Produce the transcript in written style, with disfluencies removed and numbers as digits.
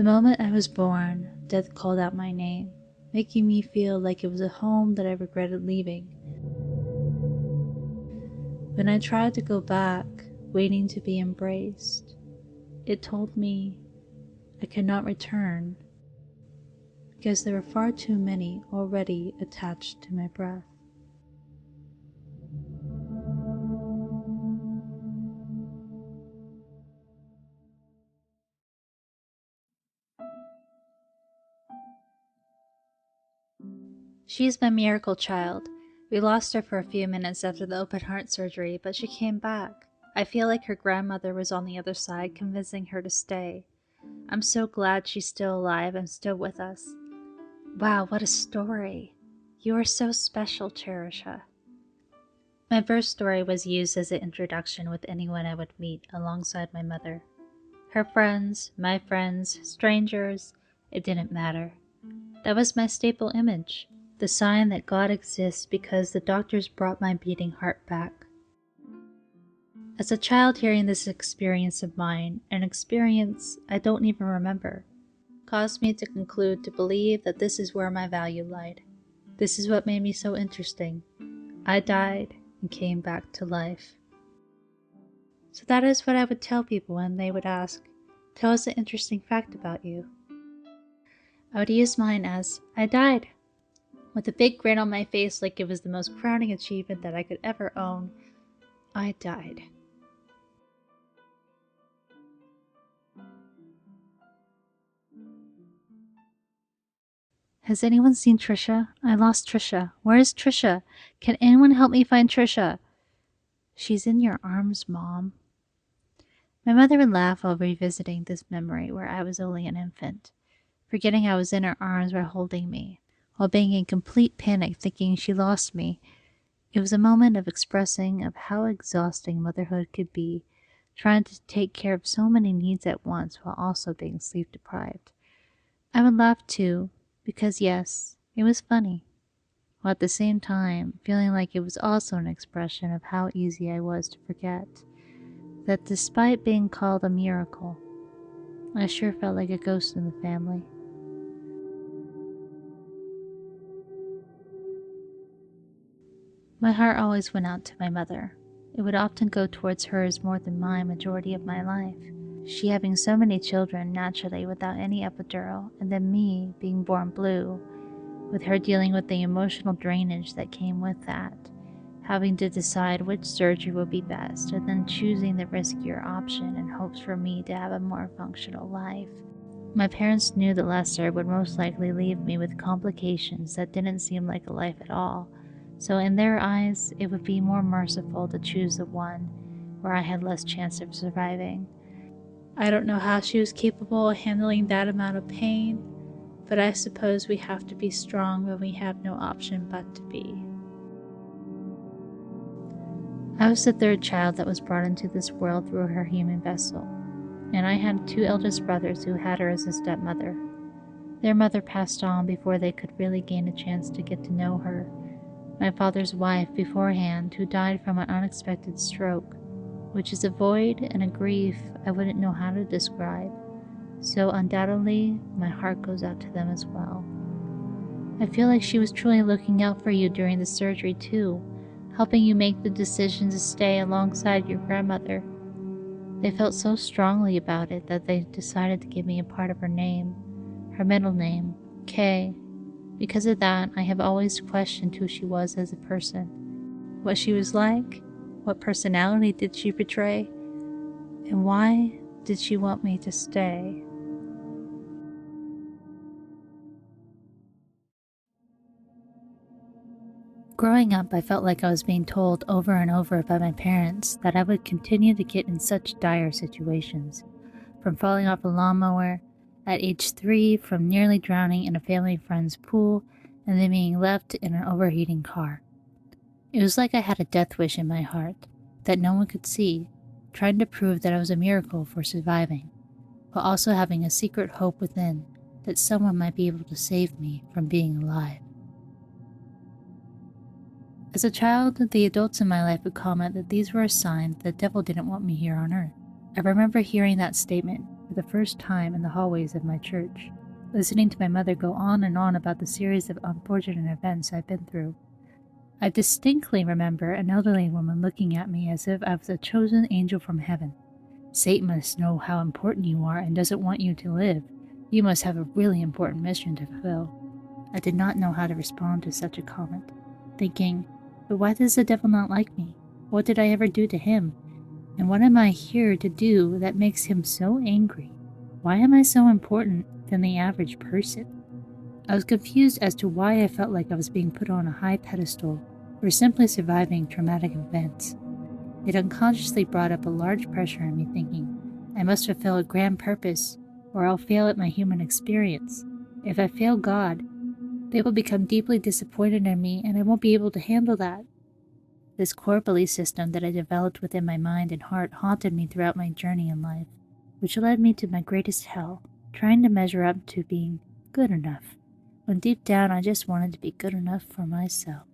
The moment I was born, death called out my name, making me feel like it was a home that I regretted leaving. When I tried to go back, waiting to be embraced, it told me I could not return because there were far too many already attached to my breath. She is my miracle child. We lost her for a few minutes after the open heart surgery, but she came back. I feel like her grandmother was on the other side, convincing her to stay. I'm so glad she's still alive and still with us. Wow, what a story. You are so special, Cherisha. My birth story was used as an introduction with anyone I would meet alongside my mother. Her friends, my friends, strangers, it didn't matter. That was my staple image, the sign that God exists because the doctors brought my beating heart back. As a child hearing this experience of mine, an experience I don't even remember, caused me to conclude to believe that this is where my value lied. This is what made me so interesting. I died and came back to life. So that is what I would tell people when they would ask, "Tell us an interesting fact about you." I would use mine as, "I died," with a big grin on my face like it was the most crowning achievement that I could ever own. I died. Has anyone seen Trisha? I lost Trisha. Where is Trisha? Can anyone help me find Trisha? She's in your arms, Mom. My mother would laugh while revisiting this memory where I was only an infant, forgetting I was in her arms while holding me, while being in complete panic thinking she lost me. It was a moment of expressing of how exhausting motherhood could be, trying to take care of so many needs at once while also being sleep deprived. I would laugh too, because yes, it was funny, while at the same time feeling like it was also an expression of how easy I was to forget, that despite being called a miracle, I sure felt like a ghost in the family. My heart always went out to my mother. It would often go towards hers more than mine majority of my life. She having so many children naturally without any epidural, and then me being born blue, with her dealing with the emotional drainage that came with that, having to decide which surgery would be best, and then choosing the riskier option in hopes for me to have a more functional life. My parents knew that Lester would most likely leave me with complications that didn't seem like a life at all, so in their eyes, it would be more merciful to choose the one where I had less chance of surviving. I don't know how she was capable of handling that amount of pain, but I suppose we have to be strong when we have no option but to be. I was the third child that was brought into this world through her human vessel, and I had two eldest brothers who had her as a stepmother. Their mother passed on before they could really gain a chance to get to know her. My father's wife beforehand, who died from an unexpected stroke, which is a void and a grief I wouldn't know how to describe. So undoubtedly, my heart goes out to them as well. I feel like she was truly looking out for you during the surgery too, helping you make the decision to stay alongside your grandmother. They felt so strongly about it that they decided to give me a part of her name, her middle name, Kay. Because of that, I have always questioned who she was as a person, what she was like, what personality did she portray, and why did she want me to stay? Growing up, I felt like I was being told over and over by my parents that I would continue to get in such dire situations, from falling off a lawnmower at age 3, from nearly drowning in a family friend's pool, and then being left in an overheating car. It was like I had a death wish in my heart that no one could see, trying to prove that I was a miracle for surviving, while also having a secret hope within that someone might be able to save me from being alive. As a child, the adults in my life would comment that these were a sign that the devil didn't want me here on earth. I remember hearing that statement for the first time in the hallways of my church, listening to my mother go on and on about the series of unfortunate events I've been through. I distinctly remember an elderly woman looking at me as if I was a chosen angel from heaven. Satan must know how important you are and doesn't want you to live. You must have a really important mission to fulfill. I did not know how to respond to such a comment, thinking, but why does the devil not like me? What did I ever do to him? And what am I here to do that makes him so angry? Why am I so important than the average person? I was confused as to why I felt like I was being put on a high pedestal for simply surviving traumatic events. It unconsciously brought up a large pressure in me, thinking, I must fulfill a grand purpose, or I'll fail at my human experience. If I fail God, they will become deeply disappointed in me, and I won't be able to handle that. This core belief system that I developed within my mind and heart haunted me throughout my journey in life, which led me to my greatest hell, trying to measure up to being good enough, when deep down I just wanted to be good enough for myself.